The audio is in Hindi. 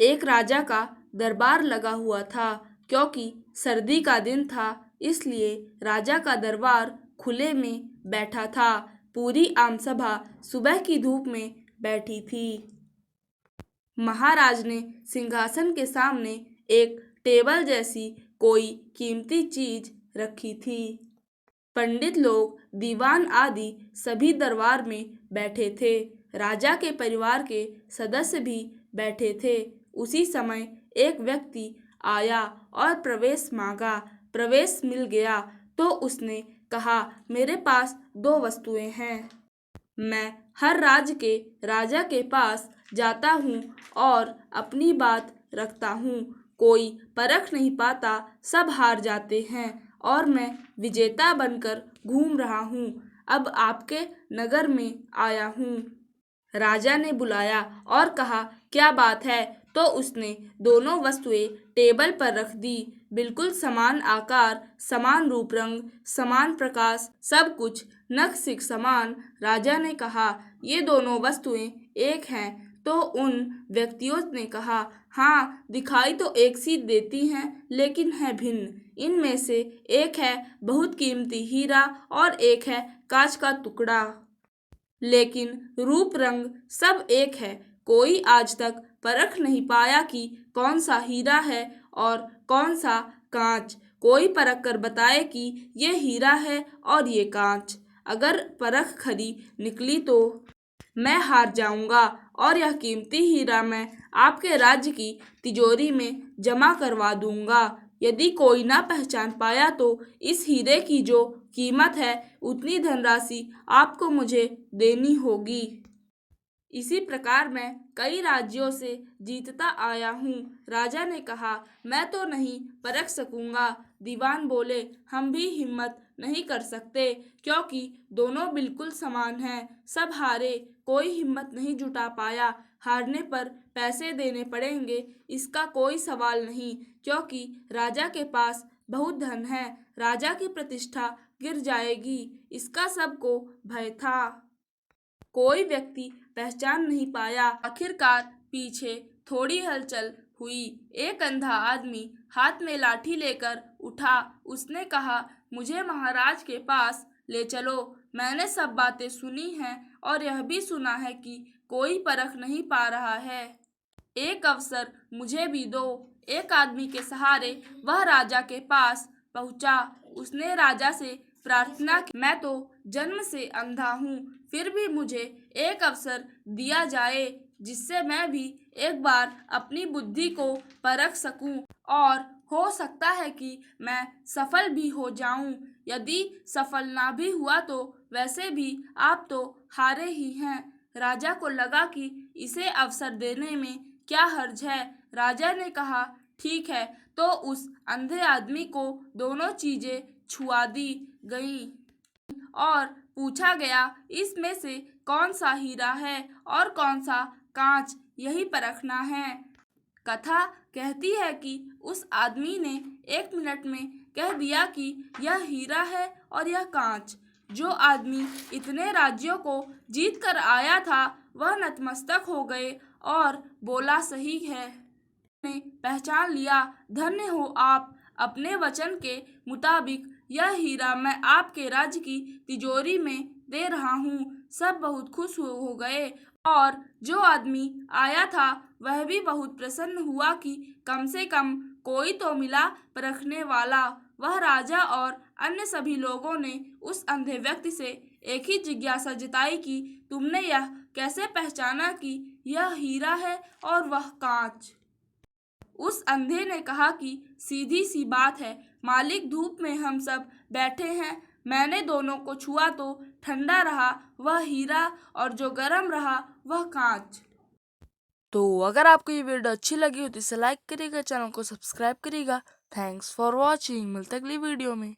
एक राजा का दरबार लगा हुआ था। क्योंकि सर्दी का दिन था, इसलिए राजा का दरबार खुले में बैठा था। पूरी आमसभा सुबह की धूप में बैठी थी। महाराज ने सिंहासन के सामने एक टेबल जैसी कोई कीमती चीज रखी थी। पंडित लोग, दीवान आदि सभी दरबार में बैठे थे। राजा के परिवार के सदस्य भी बैठे थे। उसी समय एक व्यक्ति आया और प्रवेश मांगा। प्रवेश मिल गया तो उसने कहा, मेरे पास दो वस्तुएं हैं। मैं हर राज्य के राजा के पास जाता हूँ और अपनी बात रखता हूँ। कोई परख नहीं पाता, सब हार जाते हैं और मैं विजेता बनकर घूम रहा हूँ। अब आपके नगर में आया हूँ। राजा ने बुलाया और कहा, क्या बात है? तो उसने दोनों वस्तुएं टेबल पर रख दी। बिल्कुल समान आकार, समान रूप रंग, समान प्रकाश, सब कुछ नख-सिख समान। राजा ने कहा, ये दोनों वस्तुएं एक हैं। तो उन व्यक्तियों ने कहा, हाँ, दिखाई तो एक सी देती हैं, लेकिन है भिन्न। इनमें से एक है बहुत कीमती हीरा और एक है कांच का टुकड़ा, लेकिन रूप रंग सब एक है। कोई आज तक परख नहीं पाया कि कौन सा हीरा है और कौन सा कांच। कोई परख कर बताए कि ये हीरा है और ये कांच। अगर परख खरी निकली तो मैं हार जाऊंगा और यह कीमती हीरा मैं आपके राज्य की तिजोरी में जमा करवा दूंगा। यदि कोई ना पहचान पाया तो इस हीरे की जो कीमत है उतनी धनराशि आपको मुझे देनी होगी। इसी प्रकार मैं कई राज्यों से जीतता आया हूँ। राजा ने कहा, मैं तो नहीं परख सकूंगा। दीवान बोले, हम भी हिम्मत नहीं कर सकते, क्योंकि दोनों बिल्कुल समान हैं। सब हारे, कोई हिम्मत नहीं जुटा पाया। हारने पर पैसे देने पड़ेंगे, इसका कोई सवाल नहीं, क्योंकि राजा के पास बहुत धन है। राजा की प्रतिष्ठा गिर जाएगी, इसका सबको भय था। कोई व्यक्ति पहचान नहीं पाया। आखिरकार पीछे थोड़ी हलचल हुई। एक अंधा आदमी हाथ में लाठी लेकर उठा। उसने कहा, मुझे महाराज के पास ले चलो। मैंने सब बातें सुनी हैं और यह भी सुना है कि कोई परख नहीं पा रहा है। एक अवसर मुझे भी दो। एक आदमी के सहारे वह राजा के पास पहुंचा। उसने राजा से प्रार्थना की, मैं तो जन्म से अंधा हूँ, फिर भी मुझे एक अवसर दिया जाए जिससे मैं भी एक बार अपनी बुद्धि को परख सकूं और हो सकता है कि मैं सफल भी हो जाऊं। यदि सफल ना भी हुआ तो वैसे भी आप तो हारे ही हैं। राजा को लगा कि इसे अवसर देने में क्या हर्ज है। राजा ने कहा, ठीक है। तो उस अंधे आदमी को दोनों चीजें छुआ दी गईं और पूछा गया, इसमें से कौन सा हीरा है और कौन सा कांच, यही परखना है। कथा कहती है कि उस आदमी ने 1 मिनट में कह दिया कि यह हीरा है और यह कांच। जो आदमी इतने राज्यों को जीत कर आया था वह नतमस्तक हो गए और बोला, सही है, ने पहचान लिया। धन्य हो आप। अपने वचन के मुताबिक यह हीरा मैं आपके राज्य की तिजोरी में दे रहा हूँ। सब बहुत खुश हो गए और जो आदमी आया था वह भी बहुत प्रसन्न हुआ कि कम से कम कोई तो मिला परखने वाला। वह राजा और अन्य सभी लोगों ने उस अंधे व्यक्ति से एक ही जिज्ञासा जताई कि तुमने यह कैसे पहचाना कि यह हीरा है और वह कांच। उस अंधे ने कहा कि सीधी सी बात है मालिक, धूप में हम सब बैठे हैं। मैंने दोनों को छुआ तो ठंडा रहा वह हीरा और जो गर्म रहा वह कांच। तो अगर आपको ये वीडियो अच्छी लगी हो तो इसे लाइक करिएगा, चैनल को सब्सक्राइब करिएगा। Thanks for watching. मिलते हैं अगली वीडियो में।